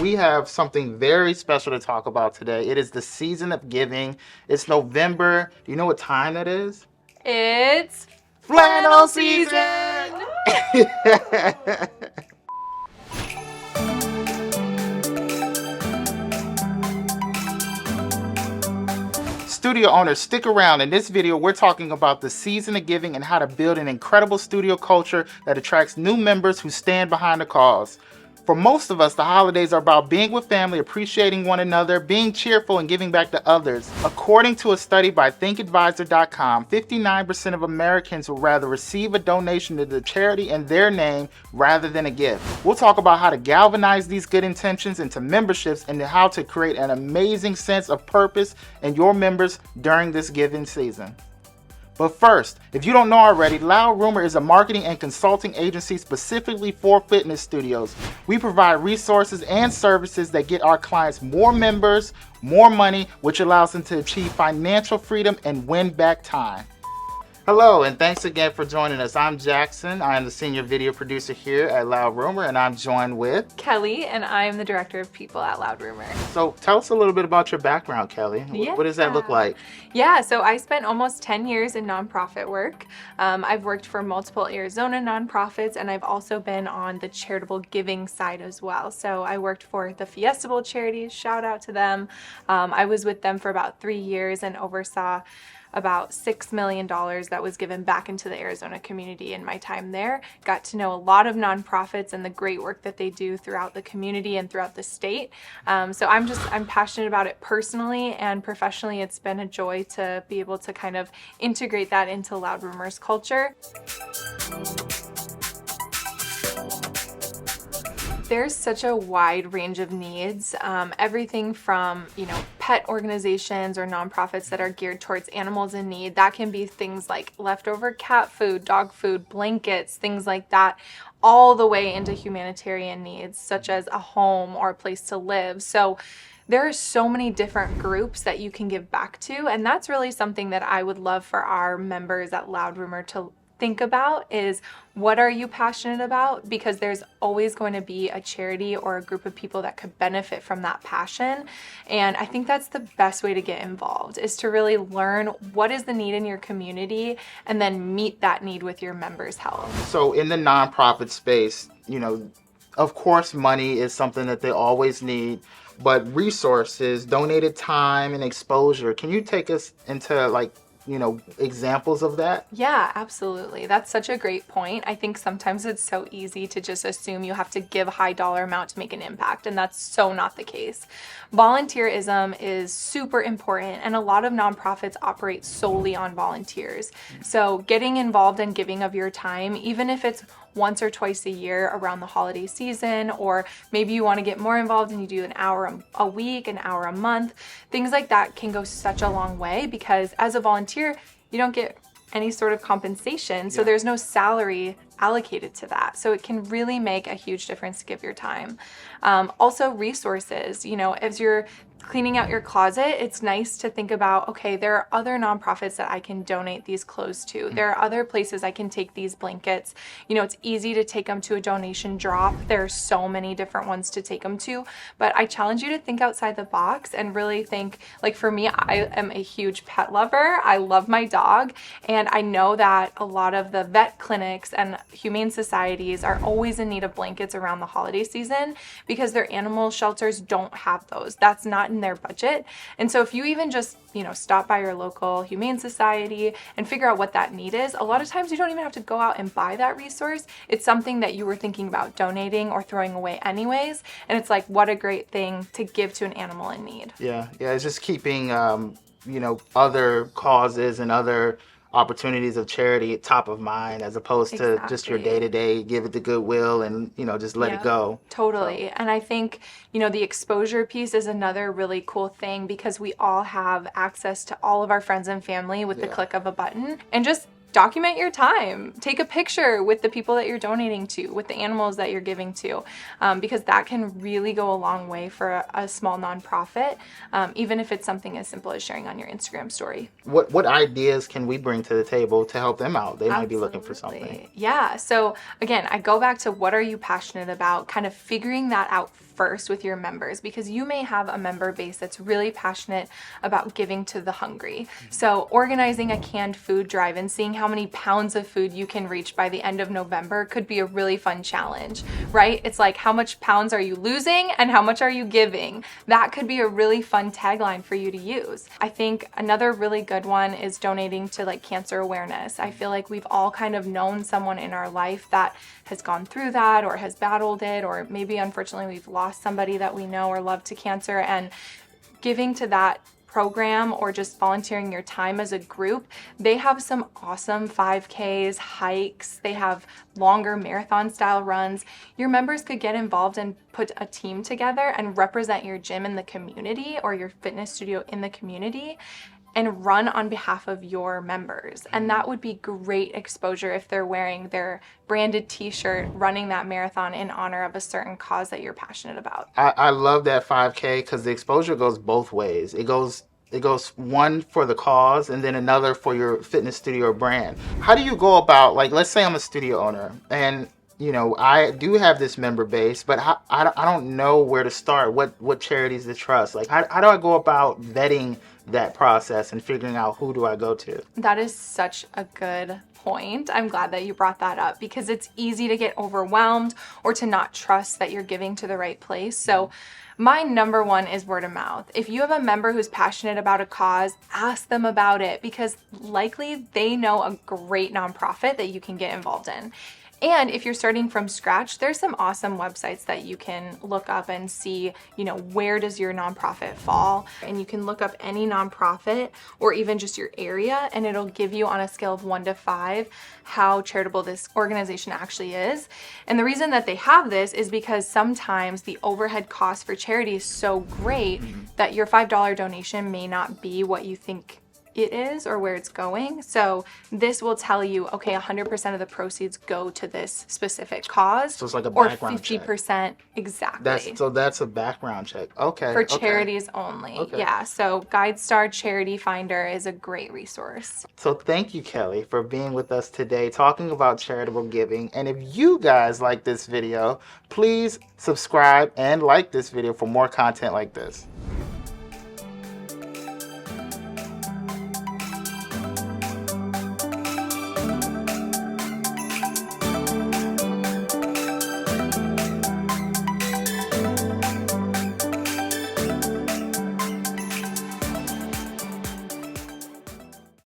We have something very special to talk about today. It is the season of giving. It's November. Do you know what time that is? It's Flannel flannel season! season! Studio owners, stick around. In this video, we're talking about the season of giving and how to build an incredible studio culture that attracts new members who stand behind the cause. For most of us, the holidays are about being with family, appreciating one another, being cheerful, and giving back to others. According to a study by ThinkAdvisor.com, 59% of Americans would rather receive a donation to the charity in their name rather than a gift. We'll talk about how to galvanize these good intentions into memberships and how to create an amazing sense of purpose in your members during this giving season. But first, if you don't know already, Loud Rumor is a marketing and consulting agency specifically for fitness studios. We provide resources and services that get our clients more members, more money, which allows them to achieve financial freedom and win back time. Hello, and thanks again for joining us. I'm Jackson. I am the senior video producer here at Loud Rumor, and I'm joined with Kelly, and I'm the director of people at Loud Rumor. So tell us a little bit about your background, Kelly. What does that look like? Yeah, so I spent almost 10 years in nonprofit work. I've worked for multiple Arizona nonprofits, and I've also been on the charitable giving side as well. So I worked for the Fiestable charities, shout out to them. I was with them for about 3 years and oversaw about $6 million that was given back into the Arizona community in my time there. Got to know a lot of nonprofits and the great work that they do throughout the community and throughout the state. So I'm passionate about it personally and professionally. It's been a joy to be able to kind of integrate that into Loud Rumors culture. There's such a wide range of needs, everything from, pet organizations or nonprofits that are geared towards animals in need. That can be things like leftover cat food, dog food, blankets, things like that, all the way into humanitarian needs, such as a home or a place to live. So there are so many different groups that you can give back to, and that's really something that I would love for our members at Loud Rumor to think about is, what are you passionate about? Because there's always going to be a charity or a group of people that could benefit from that passion. And I think that's the best way to get involved, is to really learn what is the need in your community and then meet that need with your members' help. So in the nonprofit space, of course, money is something that they always need, but resources, donated time, and exposure. Can you take us into examples of that? Yeah, absolutely. That's such a great point. I think sometimes it's so easy to just assume you have to give a high dollar amount to make an impact, and that's so not the case. Volunteerism is super important, and a lot of nonprofits operate solely on volunteers. So getting involved and giving of your time, even if it's once or twice a year around the holiday season, or maybe you want to get more involved and you do an hour a week, an hour a month, things like that can go such a long way, because as a volunteer, you don't get any sort of compensation. So there's no salary allocated to that. So it can really make a huge difference to give your time. Also resources, as you're cleaning out your closet, it's nice to think about, okay, there are other nonprofits that I can donate these clothes to. There are other places I can take these blankets. It's easy to take them to a donation drop. There are so many different ones to take them to, but I challenge you to think outside the box and really think, like for me, I am a huge pet lover. I love my dog, and I know that a lot of the vet clinics and humane societies are always in need of blankets around the holiday season because their animal shelters don't have those. That's not in their budget. And so if you even just, stop by your local humane society and figure out what that need is, a lot of times you don't even have to go out and buy that resource. It's something that you were thinking about donating or throwing away anyways. And it's like, what a great thing to give to an animal in need. Yeah. It's just keeping, other causes and other opportunities of charity top of mind, as opposed to just your day-to-day, give it to Goodwill and, just let it go. Totally. And I think, the exposure piece is another really cool thing, because we all have access to all of our friends and family with the click of a button, and just document your time. Take a picture with the people that you're donating to, with the animals that you're giving to, because that can really go a long way for a small nonprofit, even if it's something as simple as sharing on your Instagram story. What ideas can we bring to the table to help them out? They might be looking for something. Yeah. So again, I go back to, what are you passionate about? Kind of figuring that out first with your members, because you may have a member base that's really passionate about giving to the hungry. So organizing a canned food drive and seeing how many pounds of food you can reach by the end of November could be a really fun challenge, right? It's like, how much pounds are you losing and how much are you giving? That could be a really fun tagline for you to use. I think another really good one is donating to like cancer awareness. I feel like we've all kind of known someone in our life that has gone through that or has battled it, or maybe unfortunately we've lost somebody that we know or love to cancer, and giving to that program or just volunteering your time as a group. They have some awesome 5Ks, hikes, they have longer marathon style runs. Your members could get involved and put a team together and represent your gym in the community or your fitness studio in the community and run on behalf of your members. And that would be great exposure if they're wearing their branded t-shirt, running that marathon in honor of a certain cause that you're passionate about. I love that 5K because the exposure goes both ways. It goes one for the cause and then another for your fitness studio or brand. How do you go about, like, let's say I'm a studio owner and I do have this member base, but I don't know where to start, what charities to trust. Like, how do I go about vetting that process and figuring out who do I go to? That is such a good point. I'm glad that you brought that up, because it's easy to get overwhelmed or to not trust that you're giving to the right place. So my number one is word of mouth. If you have a member who's passionate about a cause, ask them about it, because likely they know a great nonprofit that you can get involved in. And if you're starting from scratch, there's some awesome websites that you can look up and see, where does your nonprofit fall? And you can look up any nonprofit or even just your area, and it'll give you on a scale of 1 to 5 how charitable this organization actually is. And the reason that they have this is because sometimes the overhead cost for charity is so great that your $5 donation may not be what you think it is or where it's going. So this will tell you, okay, 100% of the proceeds go to this specific cause. So it's like a background check. Or 50%, exactly. That's a background check. Okay. For charities only. Okay. Yeah. So GuideStar Charity Finder is a great resource. So thank you, Kelly, for being with us today talking about charitable giving. And if you guys like this video, please subscribe and like this video for more content like this.